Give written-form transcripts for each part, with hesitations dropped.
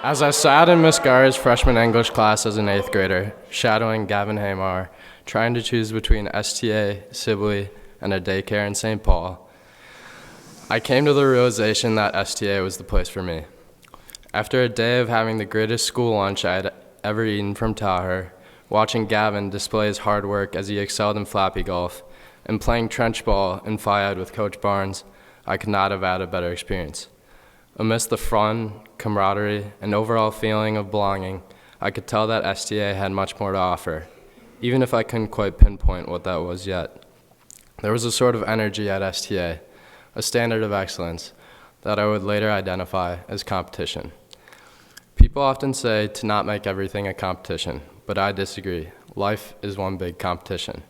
As I sat in Miss Gar's freshman English class as an 8th grader, shadowing Gavin Hamar, trying to choose between STA, Sibley, and a daycare in St. Paul, I came to the realization that STA was the place for me. After a day of having the greatest school lunch I had ever eaten from Taher, watching Gavin display his hard work as he excelled in flappy golf, and playing trench ball in Fayad with Coach Barnes, I could not have had a better experience. Amidst the fun, camaraderie, and overall feeling of belonging, I could tell that STA had much more to offer, even if I couldn't quite pinpoint what that was yet. There was a sort of energy at STA, a standard of excellence, that I would later identify as competition. People often say to not make everything a competition, but I disagree. Life is one big competition.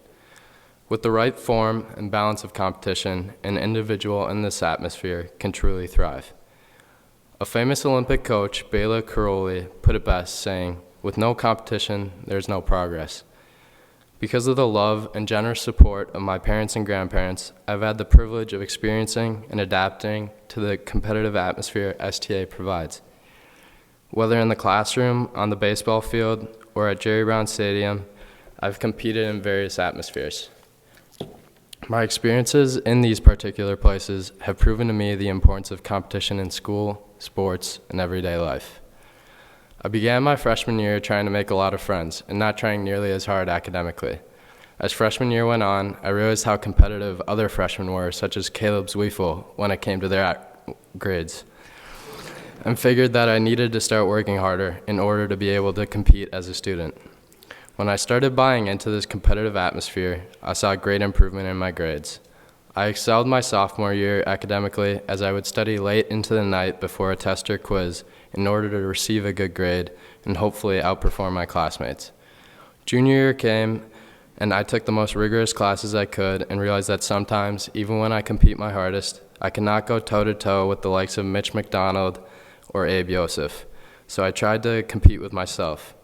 With the right form and balance of competition, an individual in this atmosphere can truly thrive. A famous Olympic coach, Bela Karolyi, put it best, saying, "With no competition, there's no progress." Because of the love and generous support of my parents and grandparents, I've had the privilege of experiencing and adapting to the competitive atmosphere STA provides. Whether in the classroom, on the baseball field, or at Jerry Brown Stadium, I've competed in various atmospheres. My experiences in these particular places have proven to me the importance of competition in school, sports, and everyday life. I began my freshman year trying to make a lot of friends and not trying nearly as hard academically. As freshman year went on, I realized how competitive other freshmen were, such as Caleb Zweifel, when it came to their grades, and figured that I needed to start working harder in order to be able to compete as a student. When I started buying into this competitive atmosphere, I saw great improvement in my grades. I excelled my sophomore year academically as I would study late into the night before a test or quiz in order to receive a good grade and hopefully outperform my classmates. Junior year came, and I took the most rigorous classes I could and realized that sometimes, even when I compete my hardest, I cannot go toe-to-toe with the likes of Mitch McDonald or Abe Yosef, so I tried to compete with myself.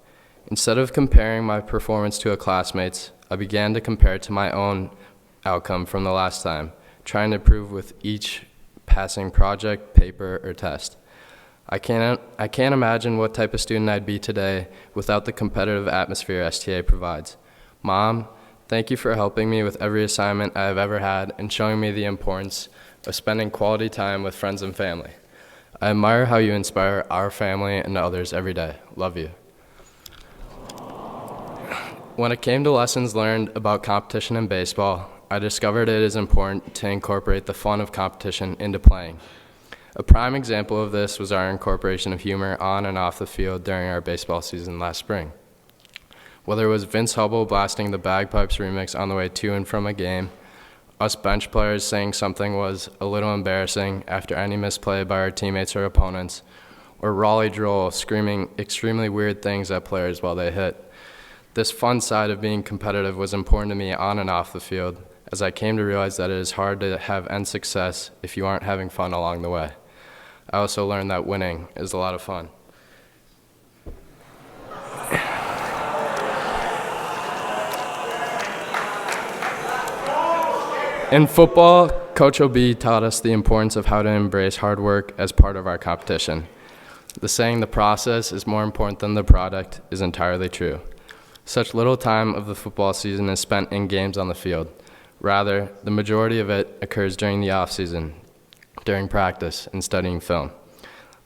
Instead of comparing my performance to a classmate's, I began to compare it to my own outcome from the last time, trying to improve with each passing project, paper, or test. I can't imagine what type of student I'd be today without the competitive atmosphere STA provides. Mom, thank you for helping me with every assignment I have ever had and showing me the importance of spending quality time with friends and family. I admire how you inspire our family and others every day. Love you. When it came to lessons learned about competition in baseball, I discovered it is important to incorporate the fun of competition into playing. A prime example of this was our incorporation of humor on and off the field during our baseball season last spring. Whether it was Vince Hubble blasting the Bagpipes remix on the way to and from a game, us bench players saying something was a little embarrassing after any misplay by our teammates or opponents, or Raleigh Droll screaming extremely weird things at players while they hit. This fun side of being competitive was important to me on and off the field, as I came to realize that it is hard to have end success if you aren't having fun along the way. I also learned that winning is a lot of fun. In football, Coach OB taught us the importance of how to embrace hard work as part of our competition. The saying, "the process is more important than the product," is entirely true. Such little time of the football season is spent in games on the field. Rather, the majority of it occurs during the off-season, during practice, and studying film.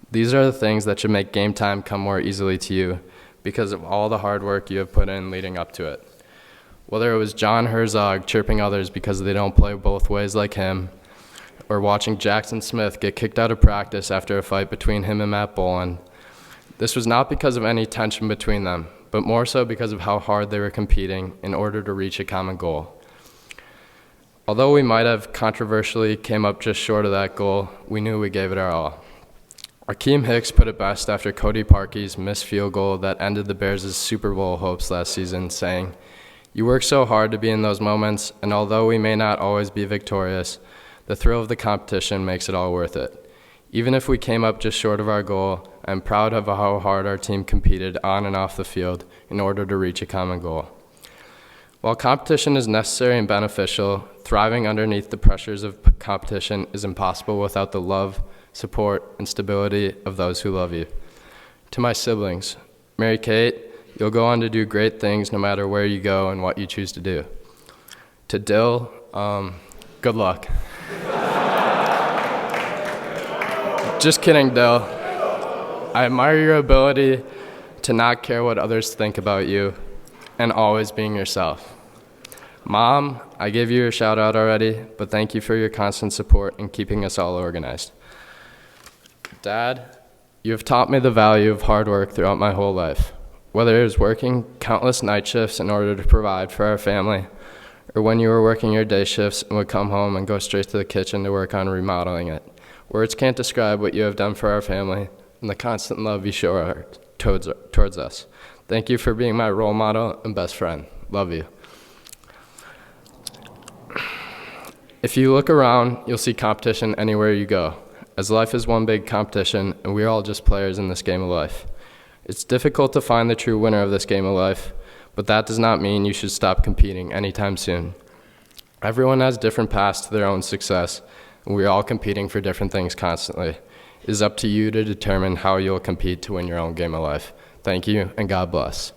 These are the things that should make game time come more easily to you because of all the hard work you have put in leading up to it. Whether it was John Herzog chirping others because they don't play both ways like him, or watching Jackson Smith get kicked out of practice after a fight between him and Matt Boland, this was not because of any tension between them, but more so because of how hard they were competing in order to reach a common goal. Although we might have controversially came up just short of that goal, we knew we gave it our all. Akeem Hicks put it best after Cody Parkey's missed field goal that ended the Bears' Super Bowl hopes last season, saying, "You work so hard to be in those moments, and although we may not always be victorious, the thrill of the competition makes it all worth it." Even if we came up just short of our goal, I'm proud of how hard our team competed on and off the field in order to reach a common goal. While competition is necessary and beneficial, thriving underneath the pressures of competition is impossible without the love, support, and stability of those who love you. To my siblings, Mary Kate, you'll go on to do great things no matter where you go and what you choose to do. To Dill, good luck. Just kidding, Dill. I admire your ability to not care what others think about you and always being yourself. Mom, I gave you a shout out already, but thank you for your constant support and keeping us all organized. Dad, you have taught me the value of hard work throughout my whole life, whether it was working countless night shifts in order to provide for our family, or when you were working your day shifts and would come home and go straight to the kitchen to work on remodeling it. Words can't describe what you have done for our family and the constant love you show towards us. Thank you for being my role model and best friend. Love you. If you look around, you'll see competition anywhere you go, as life is one big competition and we're all just players in this game of life. It's difficult to find the true winner of this game of life, but that does not mean you should stop competing anytime soon. Everyone has different paths to their own success, and we're all competing for different things constantly. It is up to you to determine how you'll compete to win your own game of life. Thank you, and God bless.